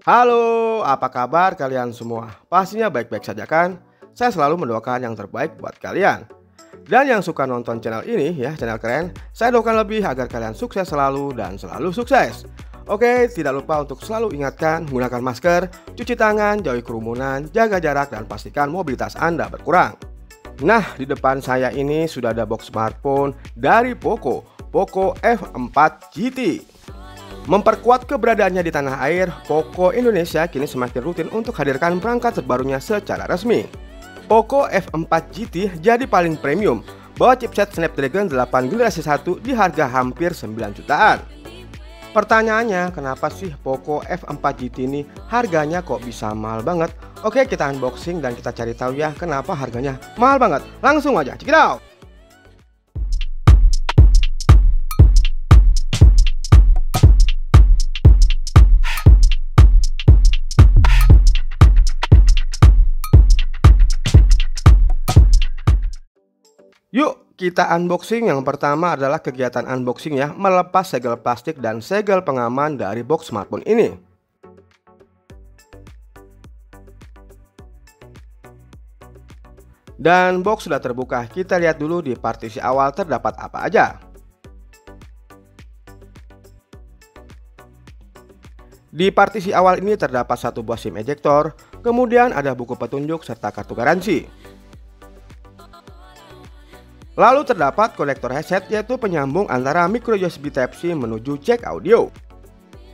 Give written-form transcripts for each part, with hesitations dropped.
Halo, apa kabar kalian semua? Pastinya baik-baik saja kan? Saya selalu mendoakan yang terbaik buat kalian. Dan yang suka nonton channel ini ya, channel keren, saya doakan lebih agar kalian sukses selalu dan selalu sukses. Oke, tidak lupa untuk selalu ingatkan menggunakan masker, cuci tangan, jauhi kerumunan, jaga jarak dan pastikan mobilitas Anda berkurang. Nah, di depan saya ini sudah ada box smartphone dari Poco F4 GT. Memperkuat keberadaannya di tanah air, Poco Indonesia kini semakin rutin untuk hadirkan perangkat terbarunya secara resmi. Poco F4 GT jadi paling premium, bawa chipset Snapdragon 8 generasi 1 di harga hampir 9 jutaan. Pertanyaannya, kenapa sih Poco F4 GT ini harganya kok bisa mahal banget? Oke, kita unboxing dan kita cari tahu ya kenapa harganya mahal banget. Langsung aja, check it out! Yuk kita unboxing. Yang pertama adalah kegiatan unboxing ya, melepas segel plastik dan segel pengaman dari box smartphone ini. Dan box sudah terbuka, kita lihat dulu di partisi awal terdapat apa aja. Di partisi awal ini terdapat satu buah SIM ejector, kemudian ada buku petunjuk serta kartu garansi. Lalu terdapat konektor headset, yaitu penyambung antara micro USB Type-C menuju jack audio.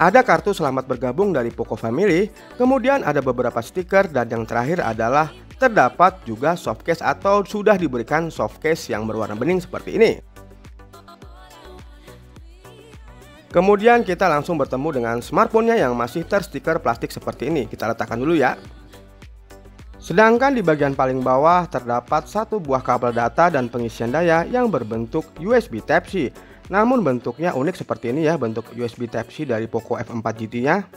Ada kartu selamat bergabung dari Poco Family, kemudian ada beberapa stiker, dan yang terakhir adalah terdapat juga softcase atau sudah diberikan softcase yang berwarna bening seperti ini. Kemudian kita langsung bertemu dengan smartphone-nya yang masih terstiker plastik seperti ini. Kita letakkan dulu ya. Sedangkan di bagian paling bawah terdapat satu buah kabel data dan pengisian daya yang berbentuk USB Type-C. Namun bentuknya unik seperti ini ya, bentuk USB Type-C dari Poco F4 GT-nya.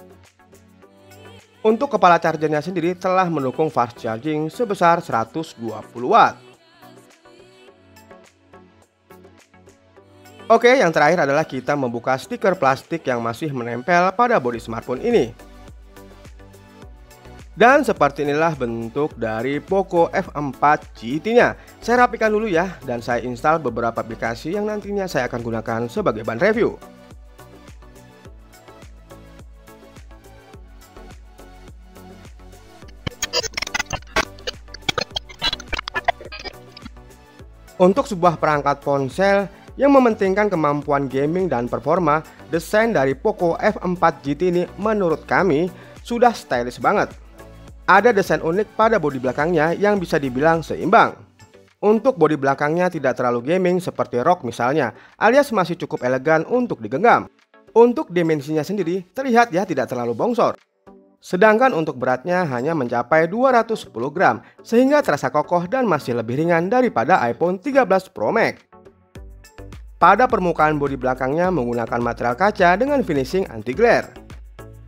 Untuk kepala chargernya sendiri telah mendukung fast charging sebesar 120 watt. Oke, yang terakhir adalah kita membuka stiker plastik yang masih menempel pada bodi smartphone ini. Dan seperti inilah bentuk dari Poco F4 GT-nya. Saya rapikan dulu ya, dan saya install beberapa aplikasi yang nantinya saya akan gunakan sebagai bahan review. Untuk sebuah perangkat ponsel yang mementingkan kemampuan gaming dan performa, desain dari Poco F4 GT ini menurut kami sudah stylish banget. Ada desain unik pada bodi belakangnya yang bisa dibilang seimbang. Untuk bodi belakangnya tidak terlalu gaming seperti ROG misalnya, alias masih cukup elegan untuk digenggam. Untuk dimensinya sendiri terlihat ya tidak terlalu bongsor. Sedangkan untuk beratnya hanya mencapai 210 gram, sehingga terasa kokoh dan masih lebih ringan daripada iPhone 13 Pro Max. Pada permukaan bodi belakangnya menggunakan material kaca dengan finishing anti-glare.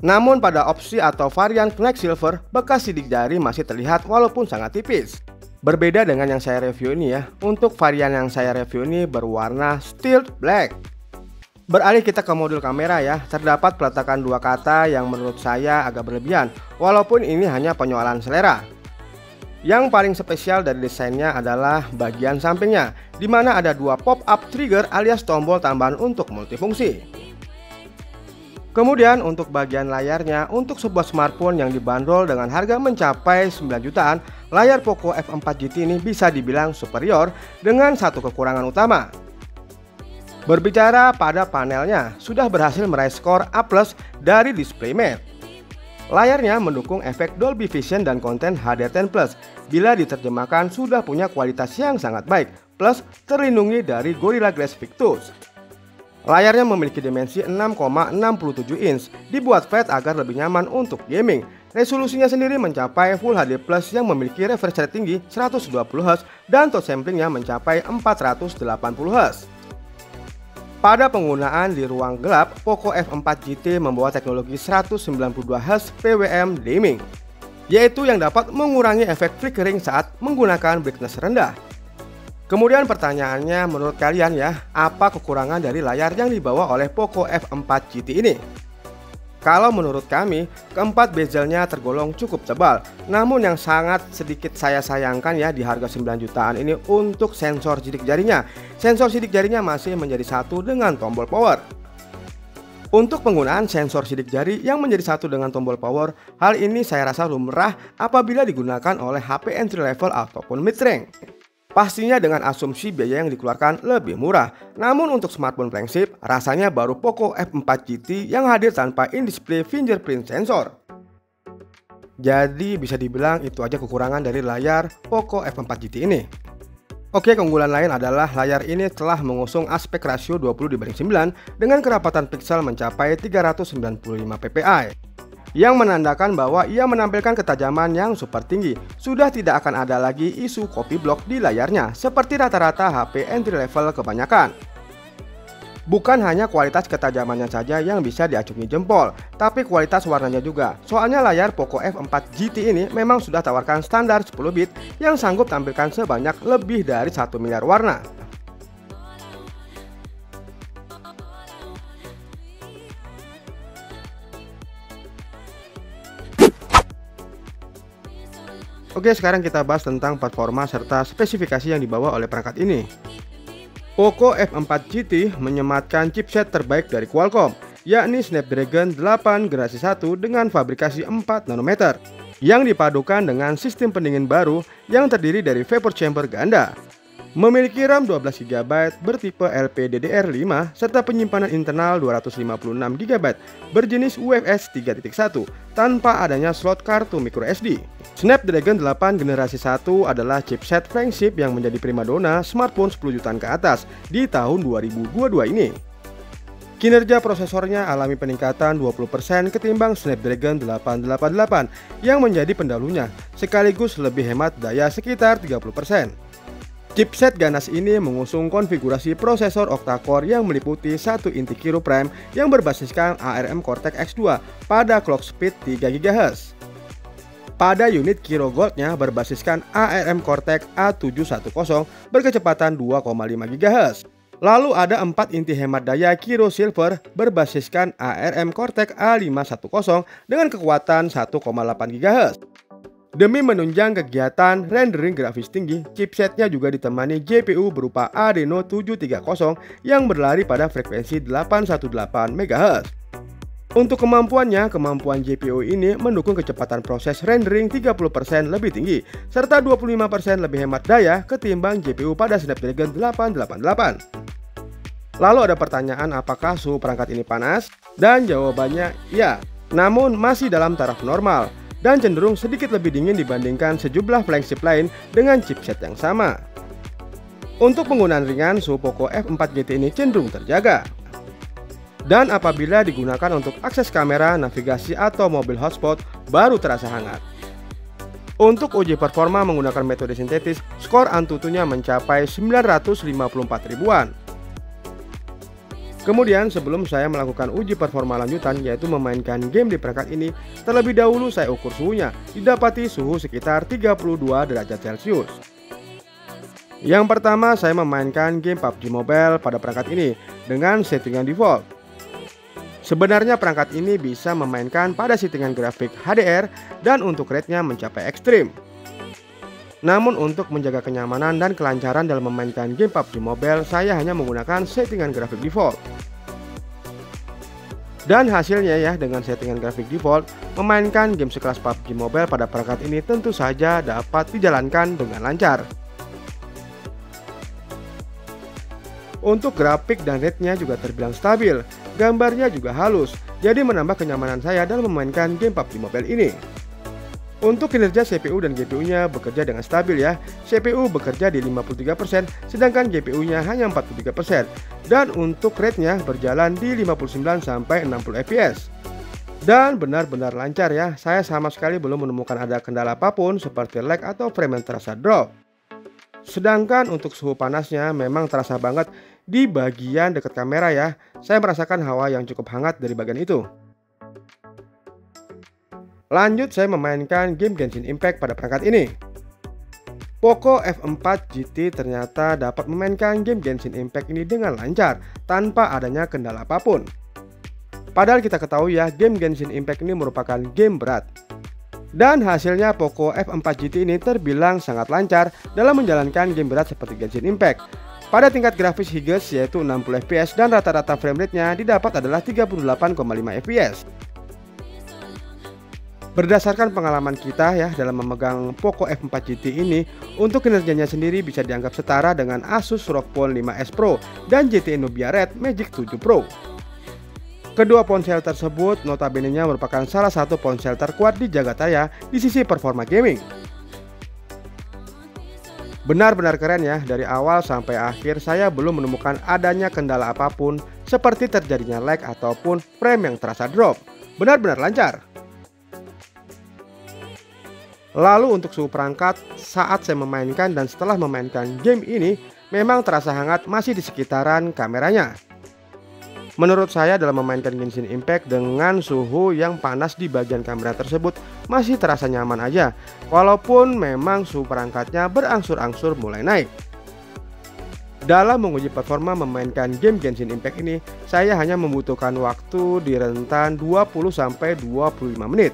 Namun pada opsi atau varian Flex Silver, bekas sidik jari masih terlihat walaupun sangat tipis. Berbeda dengan yang saya review ini ya, untuk varian yang saya review ini berwarna Steel Black. Beralih kita ke modul kamera ya, terdapat peletakan dua kata yang menurut saya agak berlebihan, walaupun ini hanya penyoalan selera. Yang paling spesial dari desainnya adalah bagian sampingnya, di mana ada dua pop-up trigger alias tombol tambahan untuk multifungsi. Kemudian untuk bagian layarnya, untuk sebuah smartphone yang dibanderol dengan harga mencapai 9 jutaan, layar Poco F4 GT ini bisa dibilang superior dengan satu kekurangan utama. Berbicara pada panelnya, sudah berhasil meraih skor A+ dari DisplayMate. Layarnya mendukung efek Dolby Vision dan konten HDR10+, bila diterjemahkan sudah punya kualitas yang sangat baik, plus terlindungi dari Gorilla Glass Victus. Layarnya memiliki dimensi 6,67 inch, dibuat flat agar lebih nyaman untuk gaming. Resolusinya sendiri mencapai Full HD Plus yang memiliki refresh rate tinggi 120Hz dan touch samplingnya mencapai 480Hz. Pada penggunaan di ruang gelap, Poco F4 GT membawa teknologi 192Hz PWM dimming, yaitu yang dapat mengurangi efek flickering saat menggunakan brightness rendah. Kemudian pertanyaannya, menurut kalian ya, apa kekurangan dari layar yang dibawa oleh Poco F4 GT ini? Kalau menurut kami, keempat bezelnya tergolong cukup tebal. Namun yang sangat sedikit saya sayangkan ya di harga 9 jutaan ini untuk sensor sidik jarinya. Sensor sidik jarinya masih menjadi satu dengan tombol power. Untuk penggunaan sensor sidik jari yang menjadi satu dengan tombol power, hal ini saya rasa lumrah apabila digunakan oleh HP entry level ataupun mid range. Pastinya dengan asumsi biaya yang dikeluarkan lebih murah. Namun untuk smartphone flagship, rasanya baru Poco F4 GT yang hadir tanpa in-display fingerprint sensor. Jadi bisa dibilang itu aja kekurangan dari layar Poco F4 GT ini. Oke, keunggulan lain adalah layar ini telah mengusung aspek rasio 20:9 dengan kerapatan piksel mencapai 395 ppi. Yang menandakan bahwa ia menampilkan ketajaman yang super tinggi. Sudah tidak akan ada lagi isu copy block di layarnya seperti rata-rata HP entry level kebanyakan. Bukan hanya kualitas ketajamannya saja yang bisa diacungi jempol, tapi kualitas warnanya juga. Soalnya layar Poco F4 GT ini memang sudah tawarkan standar 10 bit yang sanggup tampilkan sebanyak lebih dari 1 miliar warna. Oke, sekarang kita bahas tentang performa serta spesifikasi yang dibawa oleh perangkat ini. Poco F4 GT menyematkan chipset terbaik dari Qualcomm, yakni Snapdragon 8 generasi 1 dengan fabrikasi 4 nanometer, yang dipadukan dengan sistem pendingin baru yang terdiri dari vapor chamber ganda. Memiliki RAM 12 GB bertipe LPDDR5 serta penyimpanan internal 256 GB berjenis UFS 3.1 tanpa adanya slot kartu microSD. Snapdragon 8 generasi 1 adalah chipset flagship yang menjadi primadona smartphone 10 jutaan ke atas di tahun 2022 ini. Kinerja prosesornya alami peningkatan 20% ketimbang Snapdragon 888 yang menjadi pendahulunya, sekaligus lebih hemat daya sekitar 30%. Chipset ganas ini mengusung konfigurasi prosesor octa-core yang meliputi 1 inti Kirin Prime yang berbasiskan ARM Cortex X2 pada clock speed 3 GHz. Pada unit Kirin Gold-nya berbasiskan ARM Cortex A710 berkecepatan 2,5 GHz. Lalu ada 4 inti hemat daya Kirin Silver berbasiskan ARM Cortex A510 dengan kekuatan 1,8 GHz. Demi menunjang kegiatan rendering grafis tinggi, chipsetnya juga ditemani GPU berupa Adreno 730 yang berlari pada frekuensi 818 MHz. Untuk kemampuan GPU ini mendukung kecepatan proses rendering 30% lebih tinggi, serta 25% lebih hemat daya ketimbang GPU pada Snapdragon 888. Lalu ada pertanyaan, apakah suhu perangkat ini panas? Dan jawabannya ya, namun masih dalam taraf normal dan cenderung sedikit lebih dingin dibandingkan sejumlah flagship lain dengan chipset yang sama. Untuk penggunaan ringan, suhu Poco F4 GT ini cenderung terjaga. Dan apabila digunakan untuk akses kamera, navigasi, atau mobil hotspot, baru terasa hangat. Untuk uji performa menggunakan metode sintetis, skor Antutunya mencapai 954 ribuan. Kemudian sebelum saya melakukan uji performa lanjutan, yaitu memainkan game di perangkat ini, terlebih dahulu saya ukur suhunya, didapati suhu sekitar 32 derajat Celcius. Yang pertama, saya memainkan game PUBG Mobile pada perangkat ini dengan settingan default. Sebenarnya perangkat ini bisa memainkan pada settingan grafik HDR dan untuk rate-nya mencapai ekstrim. Namun untuk menjaga kenyamanan dan kelancaran dalam memainkan game PUBG Mobile, saya hanya menggunakan settingan grafik default. Dan hasilnya ya, dengan settingan grafik default, memainkan game sekelas PUBG Mobile pada perangkat ini tentu saja dapat dijalankan dengan lancar. Untuk grafik dan rate-nya juga terbilang stabil, gambarnya juga halus, jadi menambah kenyamanan saya dalam memainkan game PUBG Mobile ini. Untuk kinerja CPU dan GPU-nya bekerja dengan stabil ya. CPU bekerja di 53%, sedangkan GPU-nya hanya 43%. Dan untuk rate-nya berjalan di 59 sampai 60 fps. Dan benar-benar lancar ya. Saya sama sekali belum menemukan ada kendala apapun seperti lag atau frame yang terasa drop. Sedangkan untuk suhu panasnya memang terasa banget di bagian dekat kamera ya. Saya merasakan hawa yang cukup hangat dari bagian itu. Lanjut, saya memainkan game Genshin Impact pada perangkat ini. Poco F4 GT ternyata dapat memainkan game Genshin Impact ini dengan lancar tanpa adanya kendala apapun. Padahal kita ketahui ya, game Genshin Impact ini merupakan game berat. Dan hasilnya Poco F4 GT ini terbilang sangat lancar dalam menjalankan game berat seperti Genshin Impact. Pada tingkat grafis Highest yaitu 60 fps dan rata-rata frame rate-nya didapat adalah 38,5 fps. Berdasarkan pengalaman kita ya dalam memegang Poco F4 GT ini, untuk kinerjanya sendiri bisa dianggap setara dengan Asus ROG Phone 5s Pro dan GTX Nubia Red Magic 7 Pro. Kedua ponsel tersebut notabene-nya merupakan salah satu ponsel terkuat di jagat raya di sisi performa gaming. Benar-benar keren ya, dari awal sampai akhir saya belum menemukan adanya kendala apapun seperti terjadinya lag ataupun frame yang terasa drop. Benar-benar lancar. Lalu untuk suhu perangkat saat saya memainkan dan setelah memainkan game ini memang terasa hangat masih di sekitaran kameranya. Menurut saya dalam memainkan Genshin Impact dengan suhu yang panas di bagian kamera tersebut masih terasa nyaman aja, walaupun memang suhu perangkatnya berangsur-angsur mulai naik. Dalam menguji performa memainkan game Genshin Impact ini, saya hanya membutuhkan waktu di rentan 20-25 menit.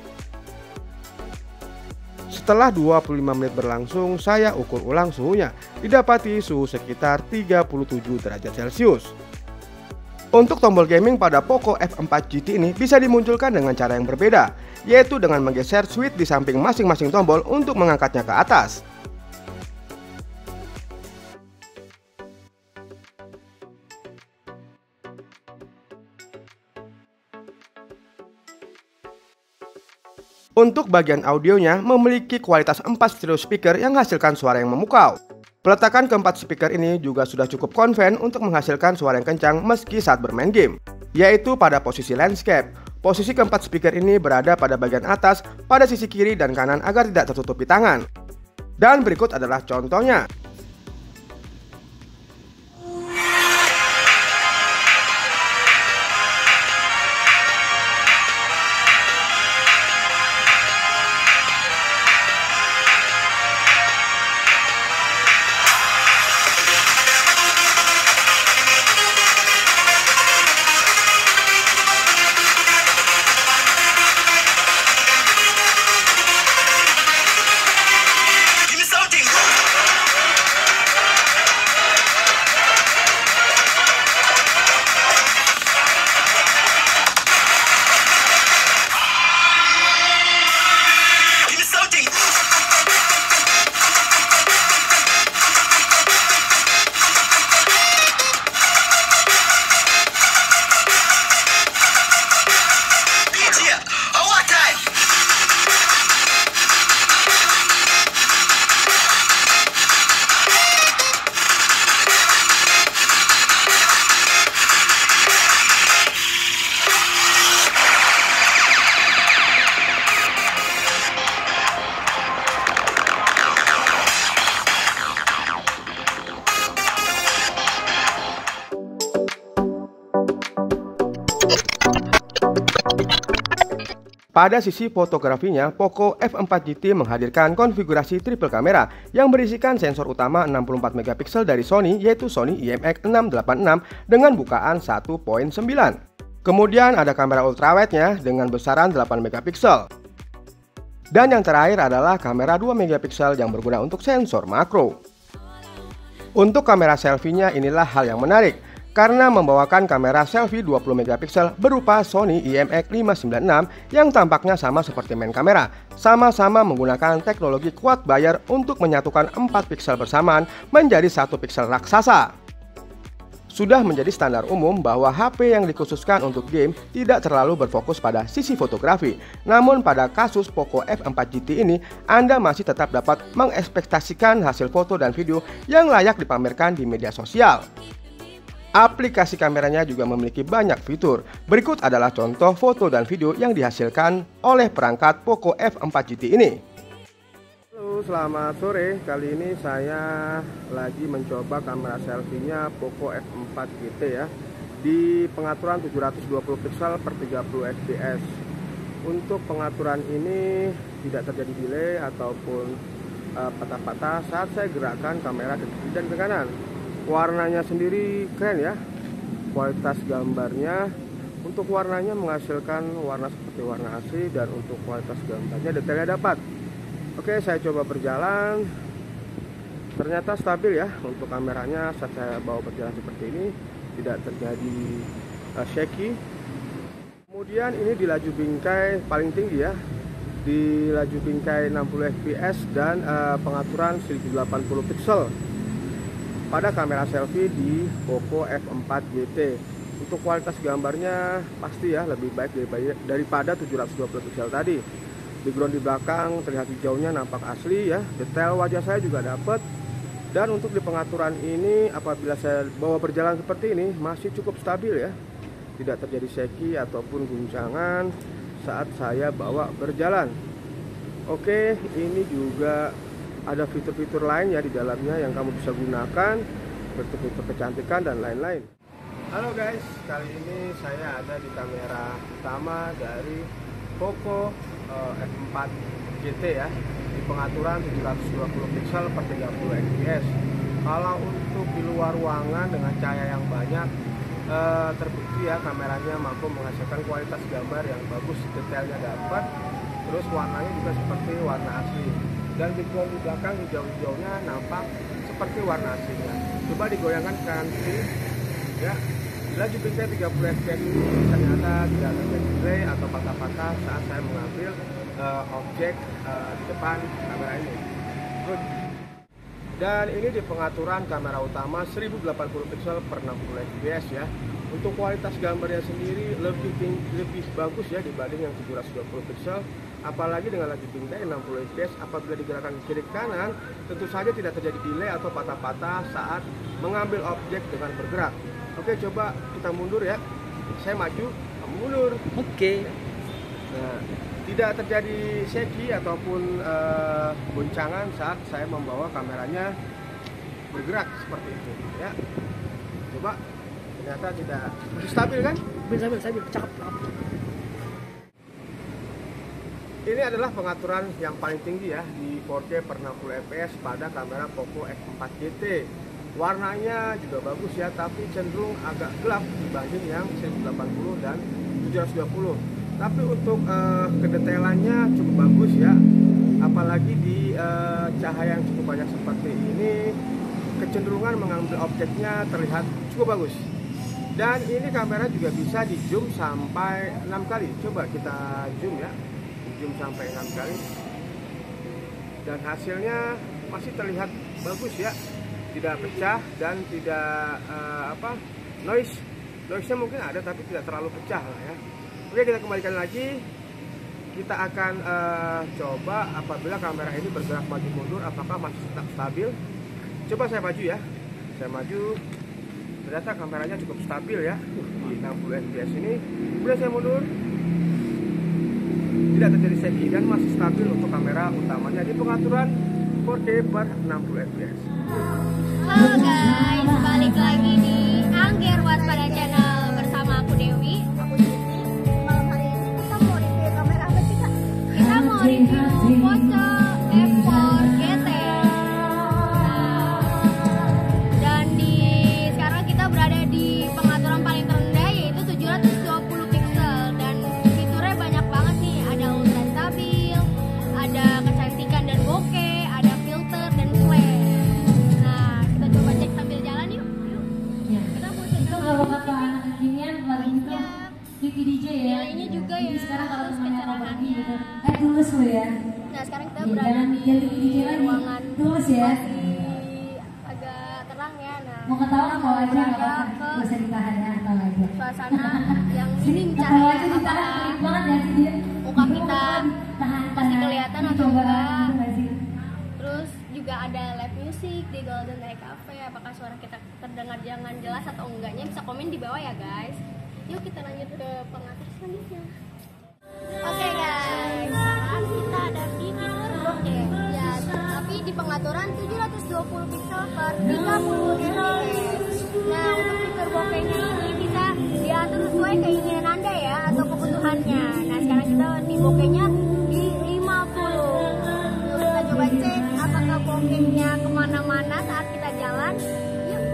Setelah 25 menit berlangsung, saya ukur ulang suhunya, didapati suhu sekitar 37 derajat Celcius. Untuk tombol gaming pada Poco F4 GT ini bisa dimunculkan dengan cara yang berbeda, yaitu dengan menggeser switch di samping masing-masing tombol untuk mengangkatnya ke atas. Untuk bagian audionya memiliki kualitas 4 stereo speaker yang menghasilkan suara yang memukau. Peletakan keempat speaker ini juga sudah cukup konven untuk menghasilkan suara yang kencang meski saat bermain game, yaitu pada posisi landscape. Posisi keempat speaker ini berada pada bagian atas, pada sisi kiri dan kanan agar tidak tertutupi tangan. Dan berikut adalah contohnya. Pada sisi fotografinya, Poco F4 GT menghadirkan konfigurasi triple kamera yang berisikan sensor utama 64 megapiksel dari Sony, yaitu Sony IMX686 dengan bukaan 1.9. Kemudian ada kamera ultrawide-nya dengan besaran 8 megapiksel. Dan yang terakhir adalah kamera 2 megapiksel yang berguna untuk sensor makro. Untuk kamera selfie-nya inilah hal yang menarik, karena membawakan kamera selfie 20 megapiksel berupa Sony IMX596 yang tampaknya sama seperti main kamera, sama-sama menggunakan teknologi quad Bayer untuk menyatukan 4 piksel bersamaan menjadi 1 piksel raksasa. Sudah menjadi standar umum bahwa HP yang dikhususkan untuk game tidak terlalu berfokus pada sisi fotografi. Namun pada kasus Poco F4 GT ini, Anda masih tetap dapat mengekspektasikan hasil foto dan video yang layak dipamerkan di media sosial. Aplikasi kameranya juga memiliki banyak fitur. Berikut adalah contoh foto dan video yang dihasilkan oleh perangkat Poco F4 GT ini. Halo, selamat sore. Kali ini saya lagi mencoba kamera selfie-nya Poco F4 GT ya, di pengaturan 720 pixel per 30 fps. Untuk pengaturan ini tidak terjadi delay ataupun patah-patah saat saya gerakkan kamera ke kiri dan ke kanan. Warnanya sendiri keren ya, kualitas gambarnya Untuk warnanya menghasilkan warna seperti warna asli, dan untuk kualitas gambarnya detailnya dapat. Oke, saya coba berjalan. Ternyata stabil ya untuk kameranya saat saya bawa berjalan seperti ini, tidak terjadi shaky. Kemudian ini di laju bingkai paling tinggi ya, di laju bingkai 60 fps dan pengaturan 1080 pixel pada kamera selfie di Poco F4 GT. Untuk kualitas gambarnya pasti ya lebih baik daripada 720 pixel tadi. Background di belakang terlihat hijaunya nampak asli ya, detail wajah saya juga dapat. Dan untuk di pengaturan ini, apabila saya bawa berjalan seperti ini masih cukup stabil ya, tidak terjadi shaky ataupun guncangan saat saya bawa berjalan. Oke, ini juga ada fitur-fitur lain ya di dalamnya yang kamu bisa gunakan, fitur-fitur kecantikan dan lain-lain. Halo guys, kali ini saya ada di kamera utama dari Poco F4 GT ya, di pengaturan 720 pixel per 30 fps. Kalau untuk di luar ruangan dengan cahaya yang banyak, terbukti ya kameranya mampu menghasilkan kualitas gambar yang bagus, detailnya dapat, terus warnanya juga seperti warna asli, dan background di belakang hijau-hijaunya nampak seperti warna aslinya. Coba digoyangkan ke kanan kiri ya. Laju bingkai 30 fps ini ternyata tidak terjadi delay atau patah-patah saat saya mengambil objek di depan kamera ini. Good. Dan ini di pengaturan kamera utama 1080 pixel per 60 fps ya. Untuk kualitas gambarnya sendiri lebih bagus ya dibanding yang 720 pixel. Apalagi dengan laju bingkai 60 fps, apabila digerakkan kiri kanan tentu saja tidak terjadi delay atau patah-patah saat mengambil objek dengan bergerak. Oke, coba kita mundur ya. Saya maju, kamu mundur. Oke. Nah, tidak terjadi shaky ataupun goncangan saat saya membawa kameranya bergerak seperti itu ya. Coba, ternyata tidak stabil kan? Stabil, cakep. Ini adalah pengaturan yang paling tinggi ya di 4K per 60 fps pada kamera Poco F4 GT. Warnanya juga bagus ya, tapi cenderung agak gelap dibanding yang 1080 dan 720. Tapi untuk kedetailannya cukup bagus ya, apalagi di cahaya yang cukup banyak seperti ini, kecenderungan mengambil objeknya terlihat cukup bagus. Dan ini kamera juga bisa di zoom sampai 6 kali. Coba kita zoom ya, zoom sampai 6 kali, dan hasilnya masih terlihat bagus ya, tidak pecah dan tidak noise-nya mungkin ada tapi tidak terlalu pecah lah ya. Oke, kita kembalikan lagi. Kita akan coba apabila kamera ini bergerak maju mundur apakah masih tetap stabil. Coba saya maju ya, saya maju, ternyata kameranya cukup stabil ya di 60 fps ini. Kemudian saya mundur, tidak terjadi shaky dan masih stabil untuk kamera utamanya di pengaturan 4K per 60 fps. Halo guys, balik lagi di Angger Waspada Channel bersama aku Dewi. Aku Siti. Malam hari ini kita mau review kamera apa sih Kak? Kita mau review Poco F4 GT. Nah, dan sekarang kita berada di pengaturan paling terendah yaitu 720 pixel, dan fiturnya banyak banget nih. Ada ultra stabil, ada kecantikan dan bokeh, ada filter dan flash. Coba cek sambil jalan yuk. Ya. Kita mau cek Kalau kata anak kekinian lagi itu Kiki DJ ya. Nilainya juga ya. Jadi sekarang kalau temannya apa lagi gitu. Kecerahannya. Tulus lo ya. Nah, sekarang kita Ya, berada jangan di jadi DJ lagi. ruangan Tulus ya. masih agak terang ya. Nah, Mau ketawa mau aja nggak berada apa-apa. ke Gak usah ditahan ya, ketawa aja. suasana yang Sini minim ketawa cahaya, aja ditahan, apakah pelit banget ya sih dia. muka kita tahan, masih kelihatan atau coba enggak. gitu nggak sih? Terus juga ada live music di Golden Eye Cafe. Apakah suara kita terdengar jangan jelas atau enggaknya, bisa komen di bawah ya guys. Yuk kita lanjut ke pengatur selanjutnya. Oke guys, sekarang kita ada di fitur bokeh. Ya, tapi di pengaturan 720 pixel per 30 fps. Nah, untuk fitur bokehnya ini bisa diatur sesuai keinginan Anda ya, atau kebutuhannya. Nah, sekarang kita di bokehnya di 50. Yuk kita coba cek apakah bokehnya kemana-mana saat kita jalan. Yuk.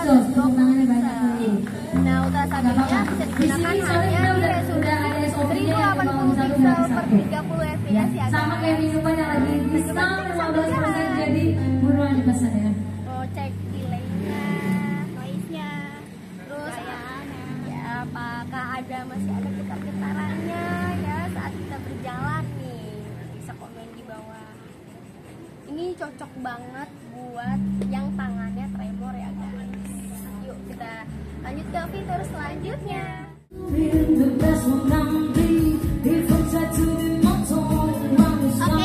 Tuh, tepuk tangannya banyak tuh. Nah, ultrasabilnya bisa digunakan hanya di resolusi 1080 pixel per 30 fps ya Sama kayak guys. minuman yang lagi diskon 15%, jadi buruan dipesan ya. Oh, cek delaynya, noise-nya, terus ya apakah masih ada getar-getarannya ya saat kita berjalan nih, bisa komen di bawah. Ini cocok banget buat yang tangannya tremor ya guys. Yuk kita lanjut ke fitur selanjutnya. Oke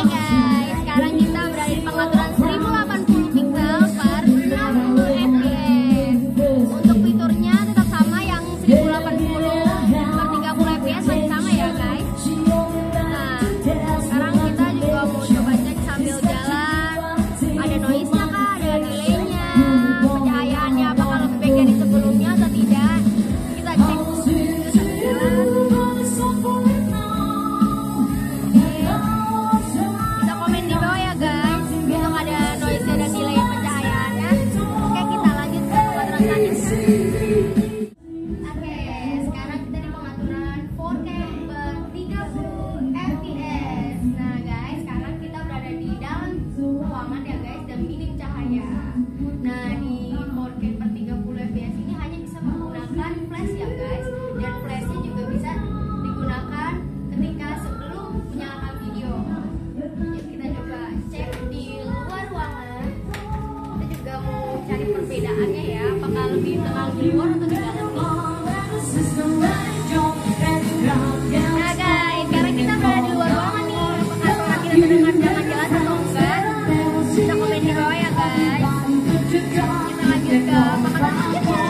guys, sekarang kita berada di pengaturan 1080 pixel per 60 fps. Untuk fiturnya tetap sama, yang 1080 per 30 fps masih sama ya guys. Nah, sekarang kita juga mau coba cek sambil jalan. Ada noise-nya kah, ada delay-nya, pencahayaannya apakah lebih baik dari sebelumnya atau tidak. Kita cek dulu sambil jalan. Bisa komen di bawah ya guys untuk ada noise-nya dan delay pencahayaannya. Oke, kita lanjut ke pengaturan selanjutnya. Oke, sekarang kita di pengaturan 4K per 30 fps. Nah guys, sekarang kita berada di dalam ruangan ya guys dan minim cahaya. Nah di 4K per 30 fps ini hanya bisa menggunakan flash ya guys, dan flashnya juga bisa digunakan ketika sebelum menyalakan video. Yuk kita coba cek di luar ruangan. Kita juga mau cari perbedaannya ya, apakah lebih tenang di luar atau di dalam nih. Nah guys, sekarang kita berada di luar ruangan nih. Apakah kita terdengar dengan jelas atau enggak? Bisa komen di bawah ya guys. Kita lanjut ke pengaturan selanjutnya.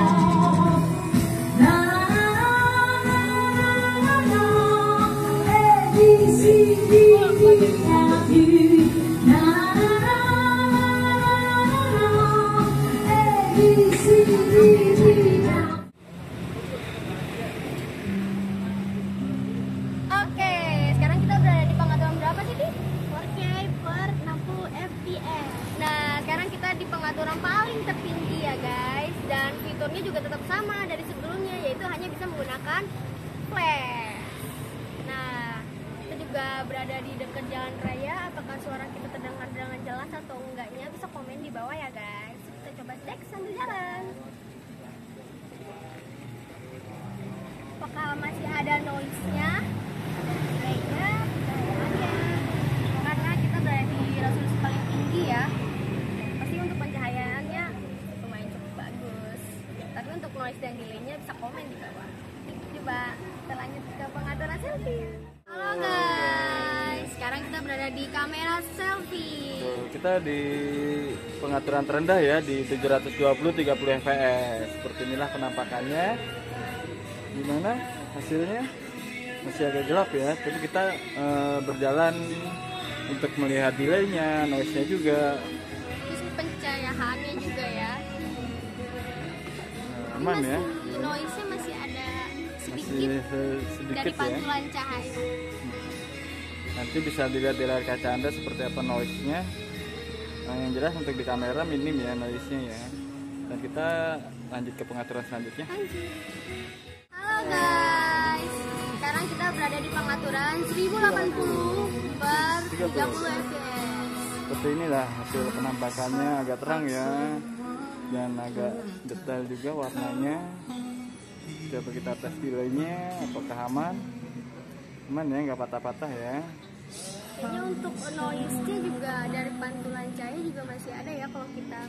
Oke, sekarang kita berada di pengaturan berapa sih, Di? 4K per 60 fps. Nah, sekarang kita di pengaturan paling tertinggi ya guys, dan fiturnya juga tetap sama dari sebelumnya, yaitu hanya bisa menggunakan flash. Nah, kita juga berada di dekat jalan raya. Apakah suara kita terdengar dengan jelas atau enggaknya? Bisa komen di bawah ya guys. Kita coba cek sambil jalan. Apakah masih ada noise-nya? Delaynya, pencahayaannya. Karena kita berada di resolusi paling tinggi ya, pasti untuk pencahayaannya lumayan cukup bagus. Tapi untuk noise dan delaynya bisa komen di bawah. Coba kita lanjut ke pengaturan selfie. Halo guys, sekarang kita berada di kamera selfie. Kita di pengaturan terendah ya, di 720-30 fps. Seperti inilah penampakannya. Gimana hasilnya? Masih agak gelap ya, tapi kita berjalan untuk melihat delaynya, noise-nya juga. Terus pencahayaannya juga ya. Aman ya. Noise-nya masih ada sedikit, sedikit dari ya. pantulan cahaya. Nanti bisa dilihat di layar kaca Anda seperti apa noise-nya. Nah, yang jelas untuk di kamera minim ya noise-nya ya. Dan kita lanjut ke pengaturan selanjutnya. Halo guys, sekarang kita berada di pengaturan 1080 per 30 fps. Seperti inilah hasil penampakannya, agak terang ya, dan agak detail juga warnanya. Coba kita tes delaynya, apakah aman ya, nggak patah-patah ya. Kayaknya untuk noise-nya juga dari pantulan cahaya juga masih ada ya kalau kita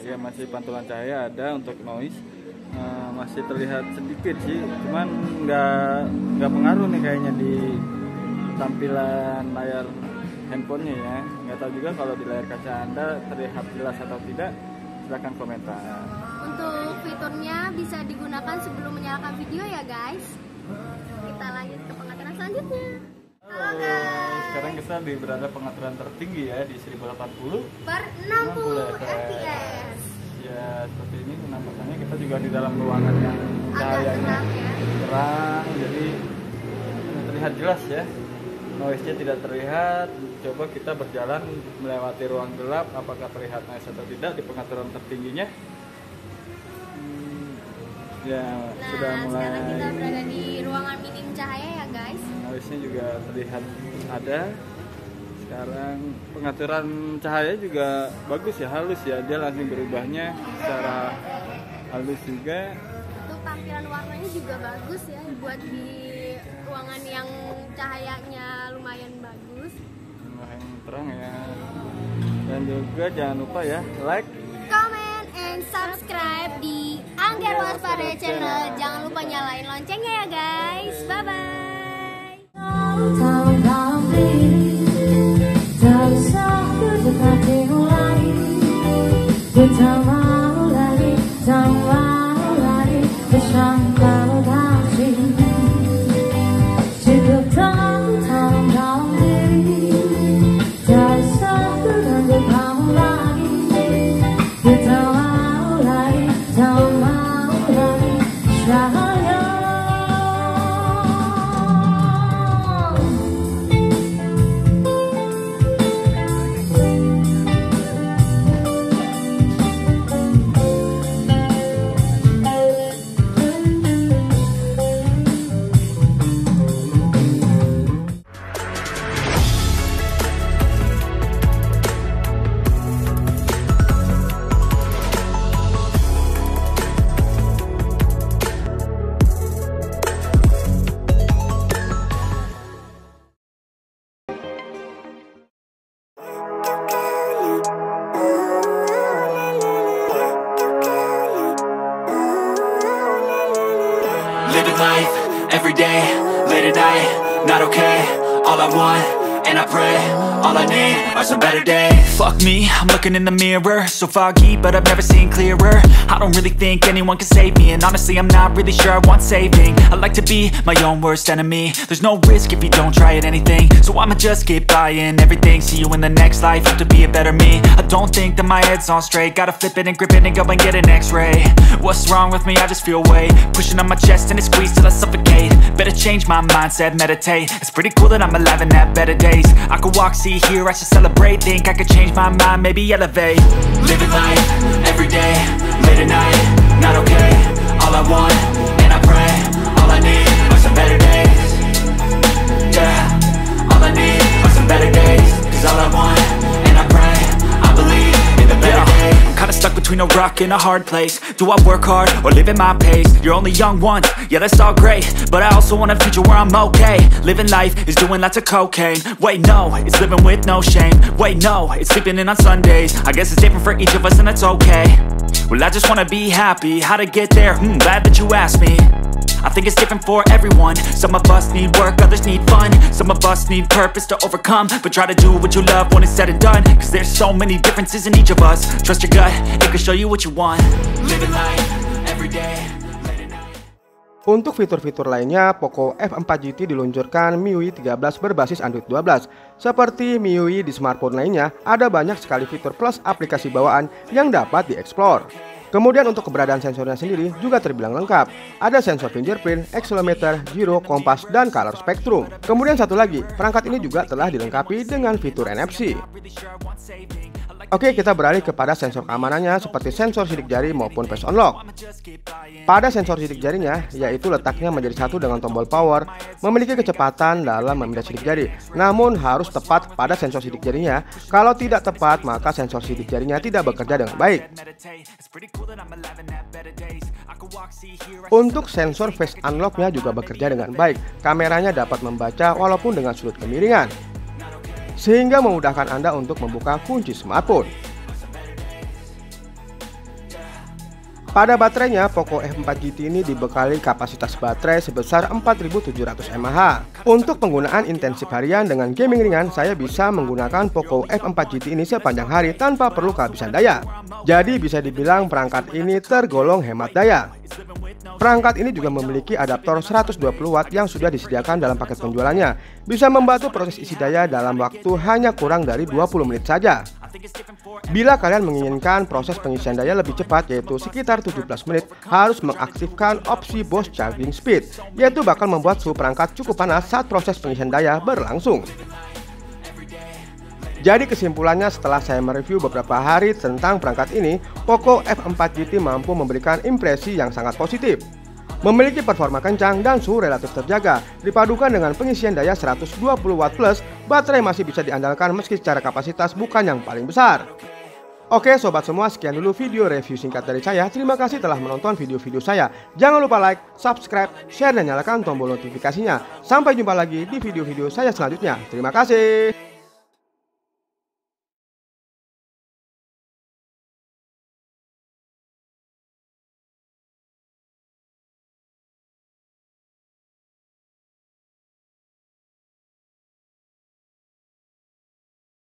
Ya masih pantulan cahaya ada untuk noise. Masih terlihat sedikit sih, cuman nggak pengaruh nih kayaknya di tampilan layar handphonenya ya. Nggak tahu juga kalau di layar kaca Anda terlihat jelas atau tidak, silahkan komentar. Untuk fiturnya bisa digunakan sebelum menyalakan video ya guys. Kita lanjut ke pengaturan selanjutnya. Halo guys, Sekarang kita berada pengaturan tertinggi ya di 1080 per 60 fps. Ya seperti ini penampakannya. Kita juga di dalam ruangan yang cahayanya terang, jadi terlihat jelas ya, noise-nya tidak terlihat. Coba kita berjalan melewati ruang gelap, apakah terlihat noise atau tidak di pengaturan tertingginya. Ya, Nah, sudah mulai. sekarang kita berada di ruangan minim cahaya ya guys. Noise-nya juga terlihat ada. Sekarang pengaturan cahaya juga bagus ya, halus ya. Dia langsung berubahnya secara halus juga. Untuk tampilan warnanya juga bagus ya, buat di ruangan yang cahayanya lumayan bagus. Lumayan terang ya. Dan juga jangan lupa ya, like, Comment and subscribe di Angger Waspada Channel. Jangan lupa nyalain loncengnya ya guys. Bye bye. Living life, everyday, late at night, not okay. All I want, and I pray, all I need are some better days. Fuck me, I'm looking in the mirror, so foggy, but I've never seen clearer. I don't really think anyone can save me, and honestly I'm not really sure I want saving. I like to be my own worst enemy. There's no risk if you don't try at anything, so I'ma just keep buying everything. See you in the next life, have to be a better me. I don't think that my head's on straight, gotta flip it and grip it and go and get an x-ray. What's wrong with me? I just feel weight pushing on my chest and it squeezes till I suffocate. Better change my mindset, meditate. It's pretty cool that I'm alive and have better days. I could walk, see, hear, I should celebrate. Think I could change my mind, maybe elevate. Living life, everyday, late at night, not okay. All I want, and I pray, all I need are some better days. Yeah, all I need are some better days. Cause all I want, and I pray, I believe in the better days. I'm kinda stuck between a rock and a hard place. Do I work hard or live at my pace? You're only young once, yeah that's all great, but I also want a future where I'm okay. Living life is doing lots of cocaine. Wait no, it's living with no shame. Wait no, it's sleeping in on Sundays. I guess it's different for each of us and that's okay. Well I just wanna be happy, how to get there? Glad that you asked me. I think it's different for everyone. Some of us need work, others need fun. Some of us need purpose to overcome. But try to do what you love when it's said and done. Cause there's so many differences in each of us. Trust your gut, it can show you what you want. Living life, everyday. Untuk fitur-fitur lainnya, Poco F4 GT diluncurkan MIUI 13 berbasis Android 12. Seperti MIUI di smartphone lainnya, ada banyak sekali fitur plus aplikasi bawaan yang dapat dieksplor. Kemudian untuk keberadaan sensornya sendiri juga terbilang lengkap. Ada sensor fingerprint, accelerometer, gyro, kompas, dan color spectrum. Kemudian satu lagi, perangkat ini juga telah dilengkapi dengan fitur NFC. Oke, kita beralih kepada sensor keamanannya seperti sensor sidik jari maupun face unlock. Pada sensor sidik jarinya, yaitu letaknya menjadi satu dengan tombol power, memiliki kecepatan dalam memindah sidik jari. Namun harus tepat pada sensor sidik jarinya. Kalau tidak tepat, maka sensor sidik jarinya tidak bekerja dengan baik. Untuk sensor face unlocknya juga bekerja dengan baik. Kameranya dapat membaca walaupun dengan sudut kemiringan, sehingga memudahkan Anda untuk membuka kunci smartphone. Pada baterainya, Poco F4 GT ini dibekali kapasitas baterai sebesar 4700 mAh. Untuk penggunaan intensif harian dengan gaming ringan, saya bisa menggunakan Poco F4 GT ini sepanjang hari tanpa perlu kehabisan daya. Jadi bisa dibilang perangkat ini tergolong hemat daya. Perangkat ini juga memiliki adaptor 120 watt yang sudah disediakan dalam paket penjualannya. Bisa membantu proses isi daya dalam waktu hanya kurang dari 20 menit saja. Bila kalian menginginkan proses pengisian daya lebih cepat, yaitu sekitar 17 menit, harus mengaktifkan opsi Boost Charging Speed, yaitu bakal membuat suhu perangkat cukup panas saat proses pengisian daya berlangsung. Jadi kesimpulannya setelah saya mereview beberapa hari tentang perangkat ini, Poco F4 GT mampu memberikan impresi yang sangat positif. Memiliki performa kencang dan suhu relatif terjaga, dipadukan dengan pengisian daya 120 Watt plus, baterai masih bisa diandalkan meski secara kapasitas bukan yang paling besar. Oke sobat semua, sekian dulu video review singkat dari saya. Terima kasih telah menonton video-video saya. Jangan lupa like, subscribe, share, dan nyalakan tombol notifikasinya. Sampai jumpa lagi di video-video saya selanjutnya. Terima kasih.